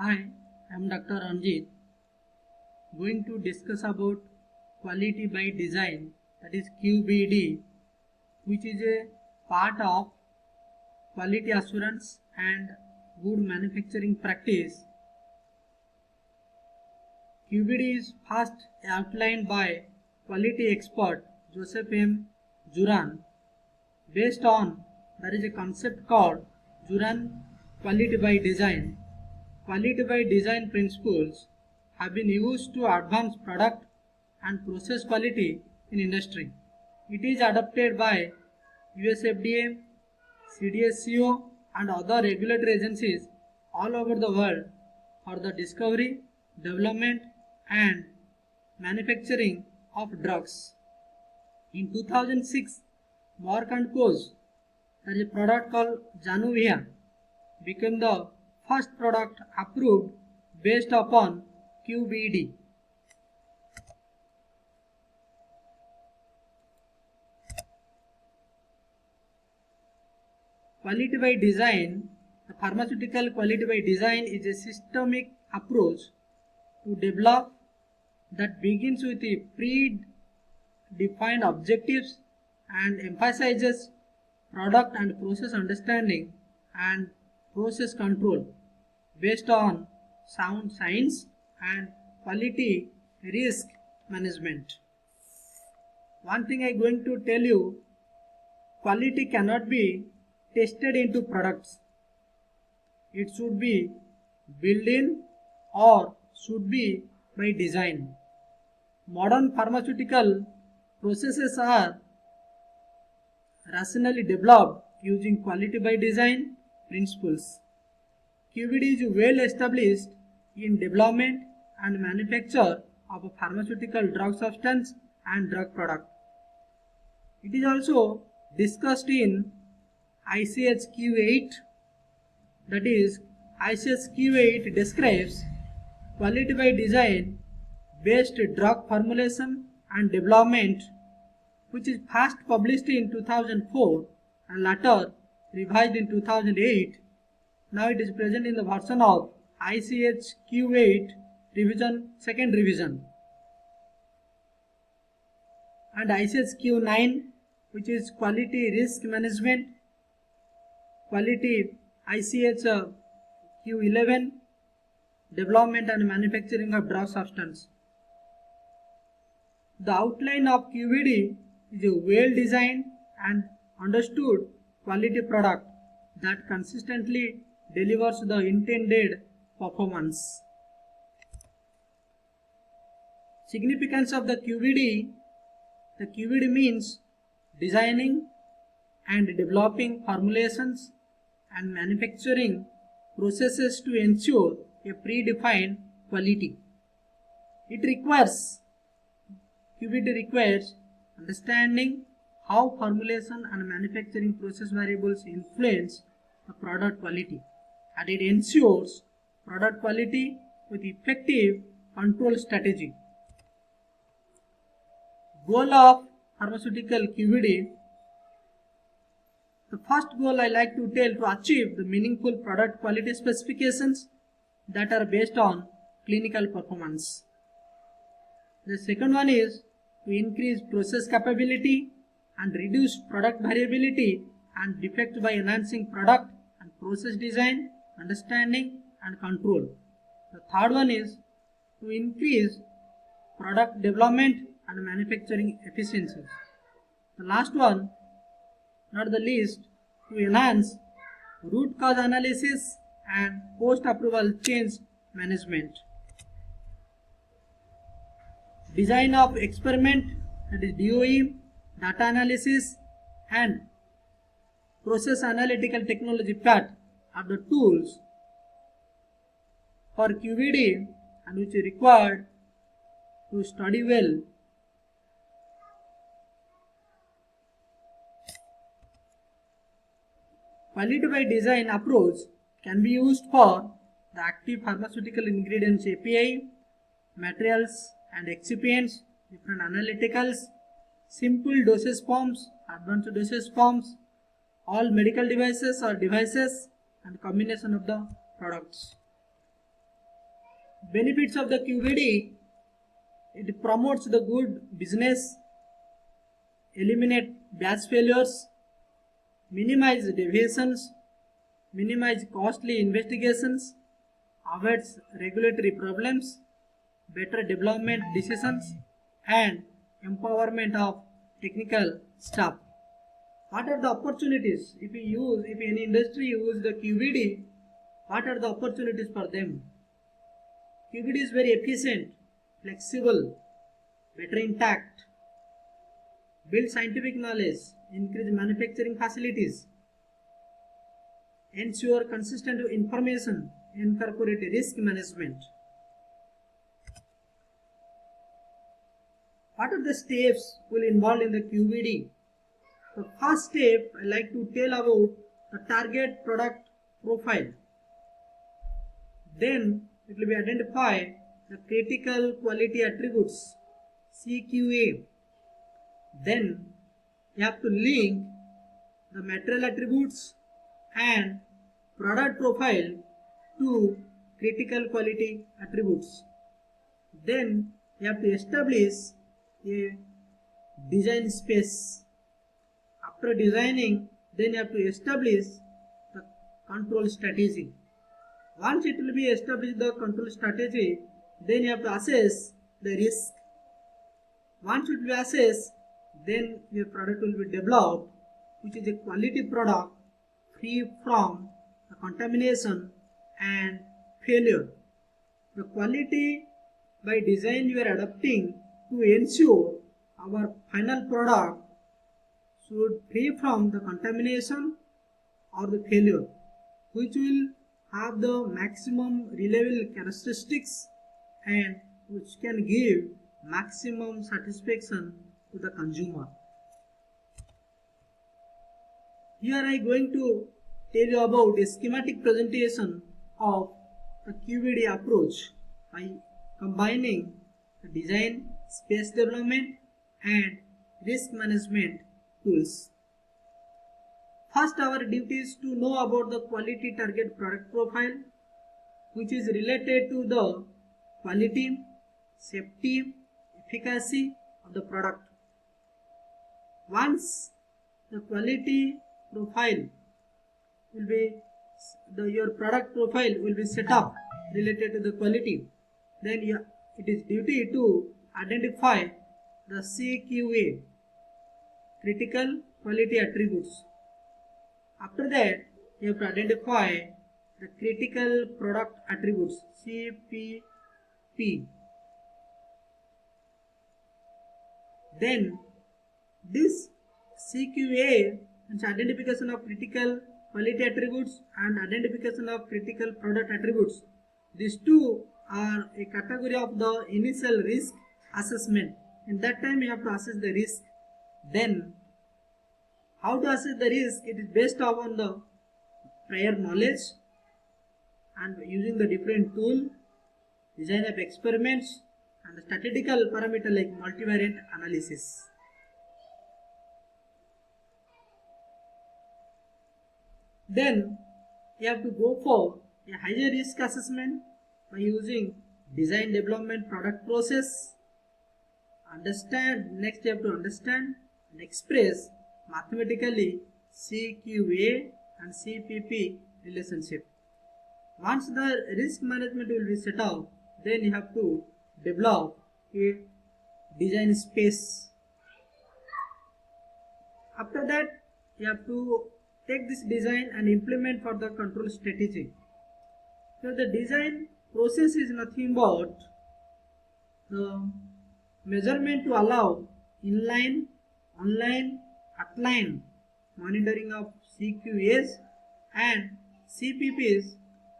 Hi, I am Dr. Ranjit. Going to discuss about quality by design, that is QBD, which is a part of quality assurance and good manufacturing practice. QBD is first outlined by quality expert Joseph M. Juran. Based on there is a concept called Juran quality by design. Quality by design principles have been used to advance product and process quality in industry. It is adopted by US FDA, CDSCO and other regulatory agencies all over the world for the discovery, development and manufacturing of drugs. In 2006, Merck and Co.'s there is a product called Januvia became the first product approved based upon QBD. Quality by design, the pharmaceutical quality by design is a systemic approach to develop that begins with the pre-defined objectives and emphasizes product and process understanding and process control based on sound science and quality risk management. One thing I am going to tell you, quality cannot be tested into products. It should be built in or should be by design. Modern pharmaceutical processes are rationally developed using quality by design principles. QBD is well established in development and manufacture of a pharmaceutical drug substance and drug product. It is also discussed in ICH-Q8, that is ICH-Q8 describes quality by design based drug formulation and development, which is first published in 2004 and later revised in 2008. Now it is present in the version of ICH-Q8 revision, second revision, and ICH-Q9, which is quality risk management, quality ICH-Q11 development and manufacturing of drug substance. The outline of QBD is a well designed and understood quality product that consistently delivers the intended performance. Significance of the QBD. The QBD means designing and developing formulations and manufacturing processes to ensure a predefined quality. QBD requires understanding how formulation and manufacturing process variables influence the product quality, and it ensures product quality with effective control strategy. Goal of pharmaceutical QBD. The first goal I like to tell to achieve the meaningful product quality specifications that are based on clinical performance. The second one is to increase process capability and reduce product variability and defects by enhancing product and process design, understanding and control. The third one is to increase product development and manufacturing efficiencies. The last one, not the least, to enhance root cause analysis and post-approval change management. Design of experiment, that is DOE, data analysis and process analytical technology PAT are the tools for QBD and which is required to study well. Quality by design approach can be used for the active pharmaceutical ingredients API, materials and excipients, different analyticals, simple dosage forms, advanced dosage forms, all medical devices or devices and combination of the products. Benefits of the QVD: it promotes the good business, eliminate batch failures, minimize deviations, minimize costly investigations, avoids regulatory problems, better development decisions, and empowerment of technical staff. What are the opportunities if any industry use the QVD? What are the opportunities for them? QVD is very efficient, flexible, better intact, build scientific knowledge, increase manufacturing facilities, ensure consistent information, incorporate risk management. What are the steps will involved in the QVD? The first step I like to tell about the target product profile. Then it will be identify the critical quality attributes, CQA. Then you have to link the material attributes and product profile to critical quality attributes. Then you have to establish a design space. After designing, then you have to establish the control strategy. Once it will be established the control strategy, then you have to assess the risk. Once it will be assessed, then your product will be developed, which is a quality product free from the contamination and failure. The quality by design you are adopting to ensure our final product should free from the contamination or the failure, which will have the maximum reliable characteristics and which can give maximum satisfaction to the consumer. Here I am going to tell you about a schematic presentation of the QVD approach by combining the design, space development and risk management tools. First, our duty is to know about the quality target product profile, which is related to the quality, safety, efficacy of the product. Once the quality profile will be your product profile will be set up related to the quality, then it is duty to identify the CQA, critical quality attributes. After that, you have to identify the critical product attributes, CPP. Then this CQA is identification of critical quality attributes and identification of critical product attributes. These two are a category of the initial risk assessment. In that time you have to assess the risk. Then how to assess the risk? It is based upon the prior knowledge and using the different tool, design of experiments and the statistical parameter like multivariate analysis. Then you have to go for a higher risk assessment by using design development product process. Next you have to understand and express mathematically CQA and CPP relationship. Once the risk management will be set up, then you have to develop a design space. After that, you have to take this design and implement for the control strategy. So the design process is nothing but the measurement to allow inline, online, outline monitoring of CQAs and CPPs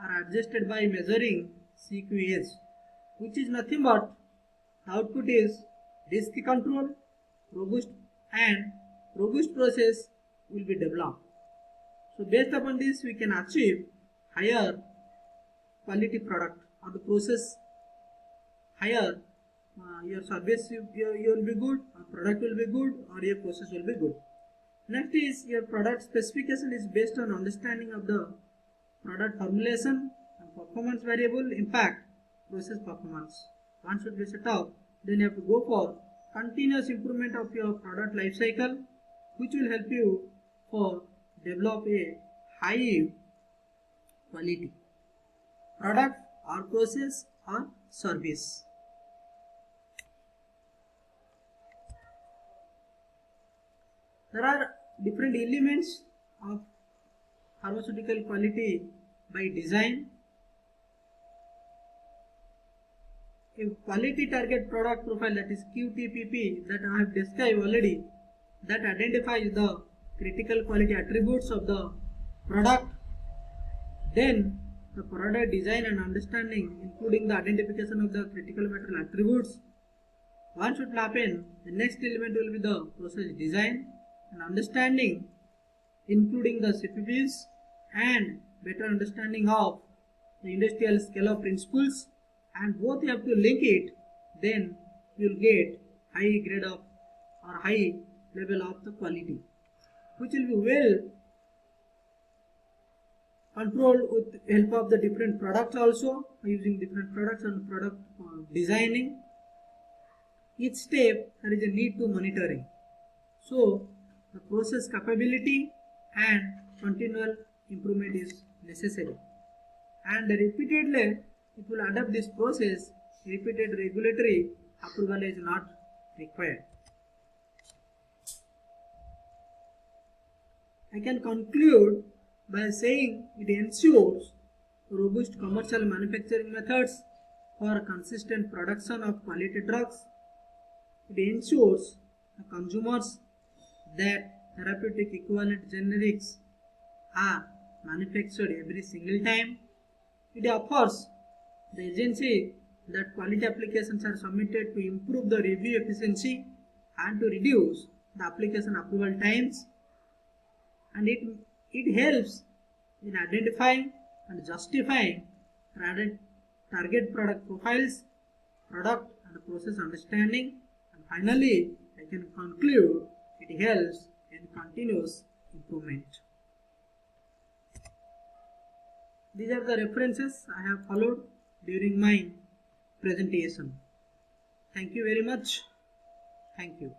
are adjusted by measuring CQAs, which is nothing but the output is risk control, robust process will be developed. So based upon this we can achieve higher quality product or the process higher. Your service you will be good, or product will be good, or your process will be good. Next is your product specification is based on understanding of the product formulation and performance variable impact process performance. Once it is set up, then you have to go for continuous improvement of your product life cycle, which will help you for develop a high quality product or process or service. There are different elements of pharmaceutical quality by design. A quality target product profile, that is QTPP, that I have described already, that identifies the critical quality attributes of the product. Then the product design and understanding, including the identification of the critical material attributes. Once it will happen, the next element will be the process design and understanding, including the CPPs and better understanding of the industrial scale-up principles, and both you have to link it, then you will get high grade of or high level of the quality, which will be well controlled with help of the different products also, using different products and product designing. Each step there is a need to monitoring. So the process capability and continual improvement is necessary, and repeatedly it will adapt this process. Repeated regulatory approval is not required. I can conclude by saying it ensures robust commercial manufacturing methods for consistent production of quality drugs. It ensures the consumers that therapeutic equivalent generics are manufactured every single time. It offers the agency that quality applications are submitted to improve the review efficiency and to reduce the application approval times, and it helps in identifying and justifying target product profiles, product and process understanding, and finally I can conclude it helps in continuous improvement. These are the references I have followed during my presentation. Thank you very much. Thank you.